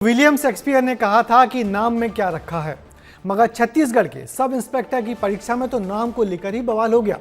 William Shakespeare ने कहा था कि नाम में क्या रखा है, मगर छत्तीसगढ़ के सब इंस्पेक्टर की परीक्षा में तो नाम को लेकर ही बवाल हो गया।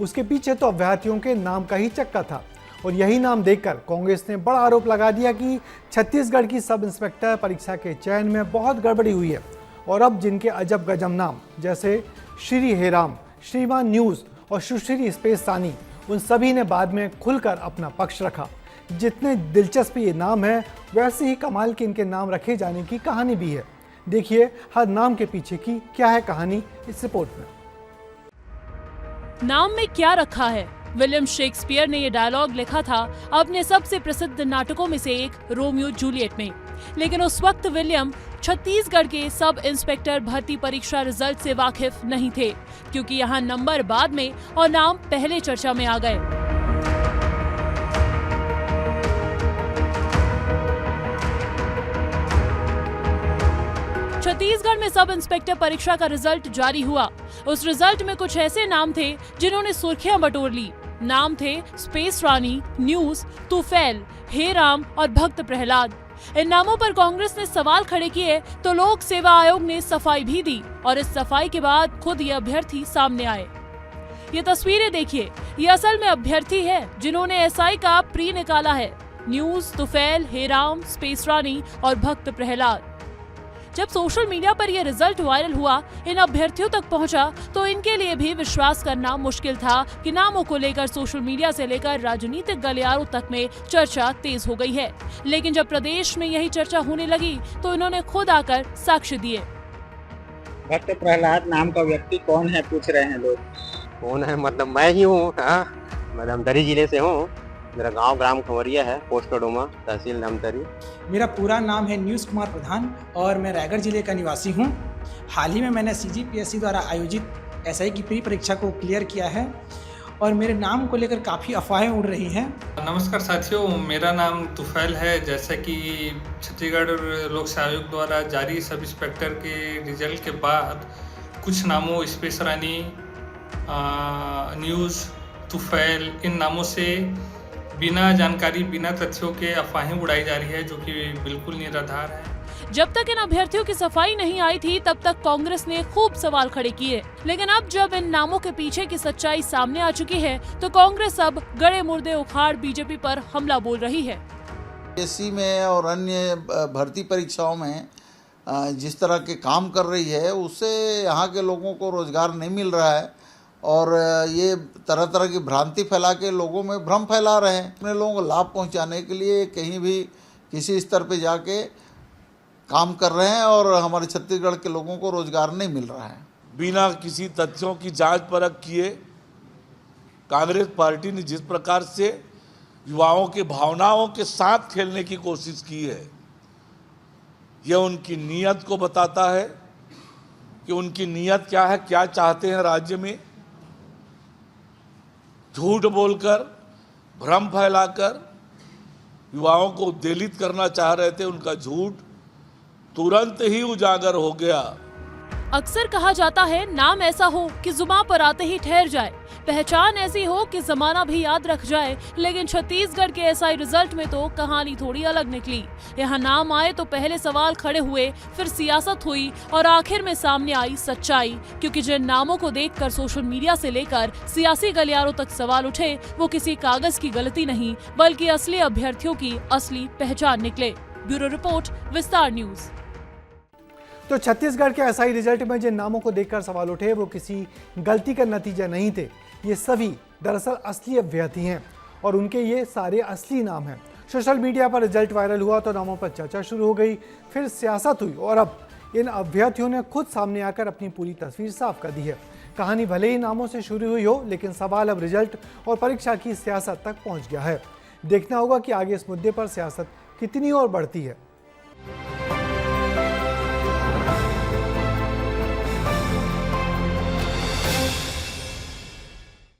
उसके पीछे तो अभ्यर्थियों के नाम का ही चक्का था और यही नाम देखकर कांग्रेस ने बड़ा आरोप लगा दिया कि छत्तीसगढ़ की सब इंस्पेक्टर परीक्षा के चयन में बहुत गड़बड़ी हुई है और अब जिनके अजब गजब नाम जैसे श्री हेराम, श्रीमान न्यूज़ और सुश्री स्पेस सानी, उन सभी ने बाद में खुलकर अपना पक्ष रखा। जितने दिलचस्प ये नाम है वैसे ही कमाल के इनके नाम रखे जाने की कहानी भी है। देखिए हर नाम के पीछे की क्या है कहानी इस रिपोर्ट में। नाम में क्या रखा है? विलियम शेक्सपियर ने ये डायलॉग लिखा था अपने सबसे प्रसिद्ध नाटकों में से एक रोमियो जूलियट में। लेकिन उस वक्त विलियम छत्तीसगढ़ के सब इंस्पेक्टर भर्ती परीक्षा रिजल्ट से वाकिफ नहीं थे, क्योंकि यहाँ नंबर बाद में और नाम पहले चर्चा में आ गए। छत्तीसगढ़ में सब इंस्पेक्टर परीक्षा का रिजल्ट जारी हुआ। उस रिजल्ट में कुछ ऐसे नाम थे जिन्होंने सुर्खियां बटोर ली। नाम थे स्पेस रानी, न्यूज़, तूफैल, हेराम और भक्त प्रहलाद। इन नामों पर कांग्रेस ने सवाल खड़े किए तो लोक सेवा आयोग ने सफाई भी दी और इस सफाई के बाद खुद ये अभ्यर्थी सामने आए। ये तस्वीरें देखिए, ये असल में अभ्यर्थी है जिन्होंने एसआई का प्री निकाला है। न्यूज़, तूफैल, हेराम, स्पेस रानी और भक्त प्रहलाद। जब सोशल मीडिया पर यह रिजल्ट वायरल हुआ, इन अभ्यर्थियों तक पहुंचा तो इनके लिए भी विश्वास करना मुश्किल था कि नामों को लेकर सोशल मीडिया से लेकर राजनीतिक गलियारों तक में चर्चा तेज हो गई है। लेकिन जब प्रदेश में यही चर्चा होने लगी तो इन्होंने खुद आकर साक्ष्य दिए। भक्त प्रहलाद नाम का व्यक्ति कौन है, पूछ रहे हैं लोग। कौन है मतलब मैं ही हूँ। मैं धमतरी जिले से हूँ। मेरा गांव ग्राम खंवरिया है, पोस्ट डोमा, तहसील धमतरी। मेरा पूरा नाम है न्यूज़ कुमार प्रधान और मैं रायगढ़ जिले का निवासी हूँ। हाल ही में मैंने CGPSC द्वारा आयोजित एसआई की प्री परीक्षा को क्लियर किया है और मेरे नाम को लेकर काफ़ी अफवाहें उड़ रही हैं। नमस्कार साथियों, मेरा नाम तूफैल है। जैसे कि छत्तीसगढ़ लोक सेवा आयोग द्वारा जारी सब इंस्पेक्टर के रिजल्ट के बाद कुछ नामों स्पेस रानी, न्यूज़, तूफैल, इन नामों से बिना जानकारी, बिना तथ्यों के अफवाहें उड़ाई जा रही है, जो कि बिल्कुल निराधार है। जब तक इन अभ्यर्थियों की सफाई नहीं आई थी तब तक कांग्रेस ने खूब सवाल खड़े किए, लेकिन अब जब इन नामों के पीछे की सच्चाई सामने आ चुकी है तो कांग्रेस अब गड़े मुर्दे उखाड़ बीजेपी पर हमला बोल रही है। एससी में और अन्य भर्ती परीक्षाओं में जिस तरह के काम कर रही है उससे यहाँ के लोगों को रोजगार नहीं मिल रहा है और ये तरह तरह की भ्रांति फैला के लोगों में भ्रम फैला रहे हैं। अपने लोगों को लाभ पहुंचाने के लिए कहीं भी किसी स्तर पे जाके काम कर रहे हैं और हमारे छत्तीसगढ़ के लोगों को रोजगार नहीं मिल रहा है। बिना किसी तथ्यों की जांच परख किए कांग्रेस पार्टी ने जिस प्रकार से युवाओं के भावनाओं के साथ खेलने की कोशिश की है, यह उनकी नीयत को बताता है कि उनकी नीयत क्या है, क्या चाहते हैं राज्य में। झूठ बोलकर, भ्रम फैलाकर युवाओं को उद्वेलित करना चाह रहे थे। उनका झूठ तुरंत ही उजागर हो गया। अक्सर कहा जाता है नाम ऐसा हो कि जुबान पर आते ही ठहर जाए, पहचान ऐसी हो कि जमाना भी याद रख जाए। लेकिन छत्तीसगढ़ के एसआई रिजल्ट में तो कहानी थोड़ी अलग निकली। यहाँ नाम आए तो पहले सवाल खड़े हुए, फिर सियासत हुई और आखिर में सामने आई सच्चाई। क्योंकि जिन नामों को देखकर सोशल मीडिया से लेकर सियासी गलियारों तक सवाल उठे, वो किसी कागज की गलती नहीं बल्कि असली अभ्यर्थियों की असली पहचान निकले। ब्यूरो रिपोर्ट, विस्तार न्यूज। तो छत्तीसगढ़ के एसआई रिजल्ट में जिन नामों को देखकर सवाल उठे वो किसी गलती का नतीजा नहीं थे। ये सभी दरअसल असली अभ्यर्थी हैं और उनके ये सारे असली नाम हैं। सोशल मीडिया पर रिजल्ट वायरल हुआ तो नामों पर चर्चा शुरू हो गई, फिर सियासत हुई और अब इन अभ्यर्थियों ने खुद सामने आकर अपनी पूरी तस्वीर साफ कर दी है। कहानी भले ही नामों से शुरू हुई हो, लेकिन सवाल अब रिजल्ट और परीक्षा की सियासत तक पहुँच गया है। देखना होगा कि आगे इस मुद्दे पर सियासत कितनी और बढ़ती है।